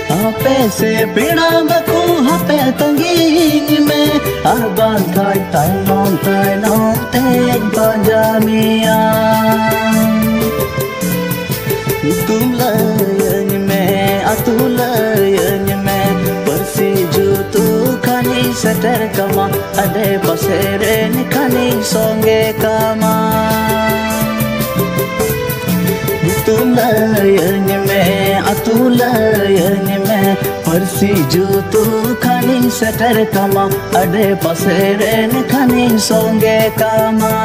Hape se pina baku hape tangin me Abang kai tai non tek panjamia Tulay me atulay me Persiju tu kani seter kama Ade pasere ni kani songe kama Tulay me atulay me Persiju tu kani seter kama Ade pasere ni kani songe kama